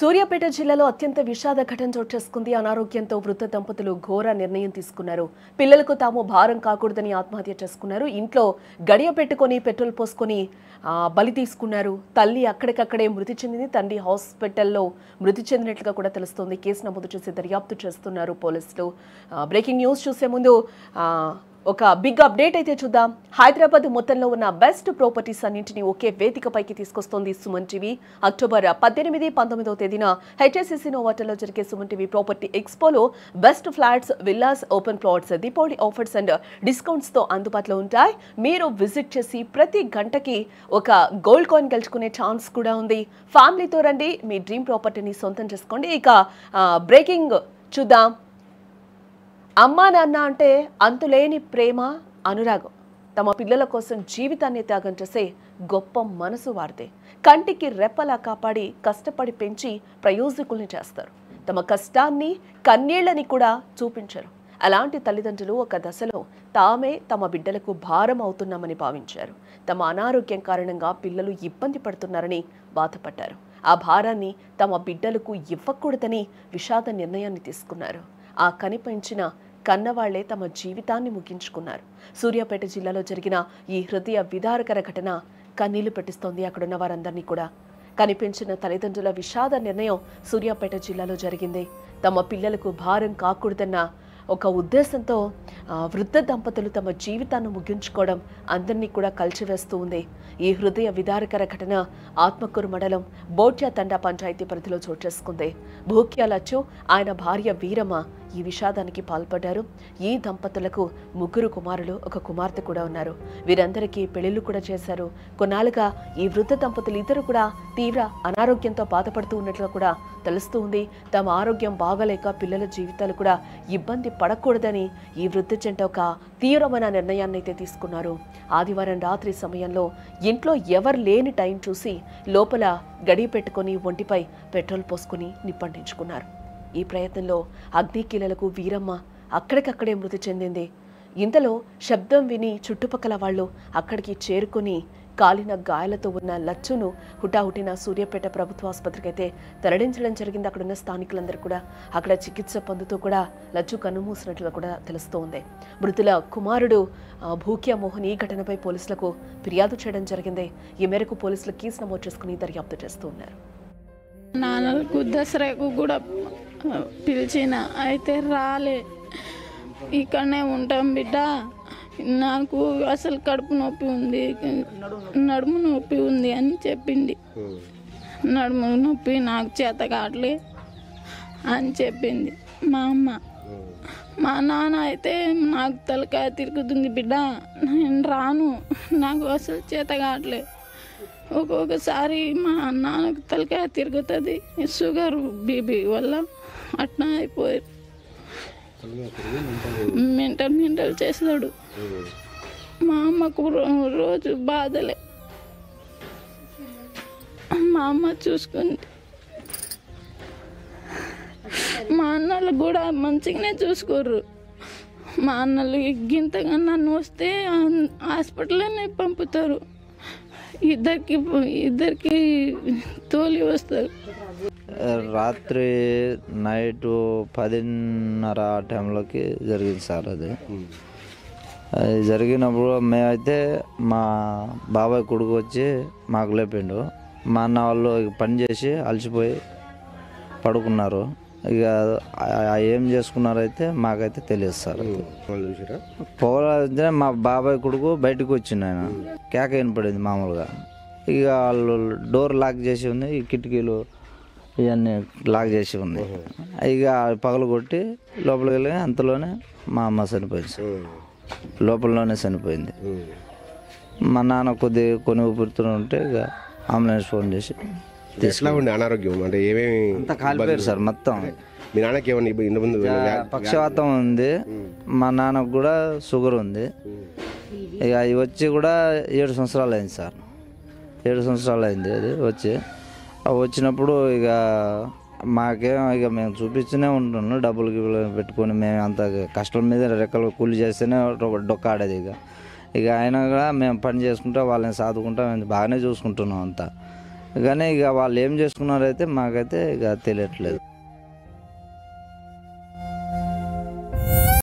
సూర్యాపేట జిల్లాలో అత్యంత విషాద ఘటన చోటు చేసుకుంది. అనారోగ్యంతో వృద్ధ దంపతులు ఘోర నిర్ణయం తీసుకున్నారు. పిల్లలకు తాము భారం కాకూడదని ఆత్మహత్య చేసుకున్నారు. ఇంట్లో గడియ పెట్టుకొని పెట్రోల్ పోసుకొని బలి తీసుకున్నారు. తల్లి అక్కడికక్కడే మృతి చెందింది. తండ్రి హాస్పిటల్లో మృతి చెందినట్లుగా కూడా తెలుస్తోంది. కేసు నమోదు చేసి దర్యాప్తు చేస్తున్నారు పోలీసులు. బ్రేకింగ్ న్యూస్ చూసే ముందు ఒక బిగ్ అప్డేట్ అయితే చూద్దాం. హైదరాబాద్ మొత్తంలో ఉన్న బెస్ట్ ప్రాపర్టీస్ అన్నింటినీ ఒకే వేదికపైకి తీసుకొస్తోంది సుమన్ టీవీ. అక్టోబర్ 18, 19వ తేదీన హెచ్ఎస్సిసి నోవాటలో జరిగే సుమన్ టీవీ ప్రాపర్టీ ఎక్స్పోలో best flats, villas, open plots, Deepavali offers and discounts తో అందుబాటులో ఉంటాయి. మీరు విజిట్ చేసి ప్రతి గంటకి ఒక గోల్డ్ కాయిన్ గెలుచుకునే ఛాన్స్ కూడా ఉంది. ఫ్యామిలీతో రండి, మీ డ్రీమ్ ప్రాపర్టీని సొంతం చేసుకోండి. ఇక బ్రేకింగ్ చూద్దాం. అమ్మా నాన్న అంటే అంతులేని ప్రేమ, అనురాగం. తమ పిల్లల కోసం జీవితాన్ని త్యాగం చేసే గొప్ప మనసు వారిదే. కంటికి రెప్పలా కాపాడి కష్టపడి పెంచి ప్రయోజకుల్ని చేస్తారు. తమ కష్టాన్ని, కన్నీళ్లని కూడా చూపించరు. అలాంటి తల్లిదండ్రులు ఒక దశలో తామే తమ బిడ్డలకు భారం అవుతున్నామని భావించారు. తమ అనారోగ్యం కారణంగా పిల్లలు ఇబ్బంది పడుతున్నారని బాధపడ్డారు. ఆ భారాన్ని తమ బిడ్డలకు ఇవ్వకూడదని విషాద నిర్ణయాన్ని తీసుకున్నారు. ఆ కనిపించిన కన్నవాళ్లే తమ జీవితాన్ని ముగించుకున్నారు. సూర్యాపేట జిల్లాలో జరిగిన ఈ హృదయ విదారకర ఘటన కన్నీళ్లు పెట్టిస్తోంది అక్కడున్న వారందరినీ కూడా. కనిపించిన తల్లిదండ్రుల విషాద నిర్ణయం సూర్యాపేట జిల్లాలో జరిగింది. తమ పిల్లలకు భారం కాకూడదన్న ఒక ఉద్దేశంతో వృద్ధ దంపతులు తమ జీవితాన్ని ముగించుకోవడం అందరినీ కూడా కలిచివేస్తూ ఉంది. ఈ హృదయ విదారకర ఘటన ఆత్మకూరు మండలం బోట్యా తండా పంచాయతీ పరిధిలో చోటు చేసుకుంది. భూక్యాలచ్చు ఆయన భార్య వీరమ్మ ఈ విషాదానికి పాల్పడ్డారు. ఈ దంపతులకు 3 కుమారులు, 1 కుమార్తె కూడా ఉన్నారు. వీరందరికీ పెళ్లిళ్లు కూడా చేశారు. కొన్నాళ్ళుగా ఈ వృద్ధ దంపతులు ఇద్దరు కూడా తీవ్ర అనారోగ్యంతో బాధపడుతూ ఉన్నట్లుగా కూడా తెలుస్తూ ఉంది. తమ ఆరోగ్యం బాగలేక పిల్లల జీవితాలు కూడా ఇబ్బంది పడకూడదని ఈ వృద్ధ జంట ఒక తీవ్రమైన నిర్ణయాన్ని అయితే తీసుకున్నారు. ఆదివారం రాత్రి సమయంలో ఇంట్లో ఎవరు లేని టైం చూసి లోపల గడియ పెట్టుకొని ఒంటిపై పెట్రోల్ పోసుకొని నిప్పంటించుకున్నారు. ఈ ప్రయత్నంలో అగ్నికీలలకు వీరమ్మ అక్కడికక్కడే మృతి చెందింది. ఇంతలో శబ్దం విని చుట్టుపక్కల వాళ్ళు అక్కడికి చేరుకుని కాలిన గాయాలతో ఉన్న లచ్చును హుటాహుటిన సూర్యాపేట ప్రభుత్వ ఆసుపత్రికి అయితే తరలించడం జరిగింది. అక్కడున్న స్థానికులందరూ కూడా అక్కడ చికిత్స పొందుతూ కూడా లచ్చు కన్నుమూసినట్లుగా కూడా తెలుస్తోంది. మృతుల కుమారుడు భూక్యా మోహన్ ఈ ఘటనపై పోలీసులకు ఫిర్యాదు చేయడం జరిగింది. ఈ మేరకు పోలీసులు కేసు నమోదు చేసుకుని దర్యాప్తు చేస్తూ ఉన్నారు. నాన్నలకు దసరాకు కూడా పిలిచిన, అయితే రాలే. ఇక్కడనే ఉంటాం బిడ్డ, నాకు అసలు కడుపు నొప్పి ఉంది, నడుము నొప్పి ఉంది అని చెప్పింది. నడుము నొప్పి నాకు చేత కావట్లే అని చెప్పింది మా అమ్మ. మా నాన్న అయితే నాకు తలకాయ తిరుగుతుంది బిడ్డ, నేను రాను, నాకు అసలు చేత కావట్లే. ఒక్కొక్కసారి మా నాన్నకు తలకాయ తిరుగుతుంది, షుగర్ బీపీ వల్ల అట్లా అయిపోయి మెంటల్ చేస్తాడు. మా అమ్మకు రోజు బాధలే, మా అమ్మ చూసుకుంది. మా అన్నలు కూడా మంచిగానే చూసుకోరు. మా అన్నలు గింతగా నన్ను వస్తే హాస్పిటల్లోనే పంపుతారు. ఇద్దరికి తోలి వస్తారు. రాత్రి నైట్ 10:30 ఆ టైంలోకి జరిగింది సార్. అది జరిగినప్పుడు మేమైతే మా బాబాయ్ కొడుకు వచ్చి మాకు లేపిండు. మా అన్న వాళ్ళు పని చేసి అలసిపోయి పడుకున్నారు. ఇక ఏం చేసుకున్నారైతే మాకైతే తెలియదు సార్. పోవాలంటే మా బాబాయ్ కొడుకు బయటకు వచ్చిండు, ఆయన కేక వినపడింది మామూలుగా. ఇక వాళ్ళు డోర్ లాక్ చేసి ఉంది, ఈ కిటికీలు ఇవన్నీ లాక్ చేసి ఉంది. ఇక పగలు కొట్టి లోపలికి వెళ్ళి అంతలోనే మా అమ్మ చనిపోయింది సార్. లోపలలోనే చనిపోయింది. మా నాన్న కొన్ని ఊపిరితో ఉంటే ఇక అంబులెన్స్ ఫోన్ చేసి అనారోగ్యం అంటే ఏమేమి అంతా కాలిపోయారు సార్ మొత్తం. మీ నాన్నకి ఏమన్నా పక్షవాతం ఉంది, మా నాన్నకు కూడా షుగర్ ఉంది. ఇక అవి వచ్చి కూడా 7 సంవత్సరాలు అయింది సార్. 7 సంవత్సరాలు అయింది అది వచ్చి. వచ్చినప్పుడు ఇక ఇక మేము చూపించనే ఉంటున్నాం. డబ్బులు పెట్టుకొని మేము అంత కష్టం మీద రెక్కలు కూలి చేస్తేనే డొక్కాడేది. ఇక ఆయన కూడా మేము పని చేసుకుంటా వాళ్ళని సాదుకుంటా మేము బాగానే చూసుకుంటున్నాం అంతా. కానీ ఇక వాళ్ళు ఏం చేసుకున్నారైతే మాకైతే ఇక తెలియట్లేదు.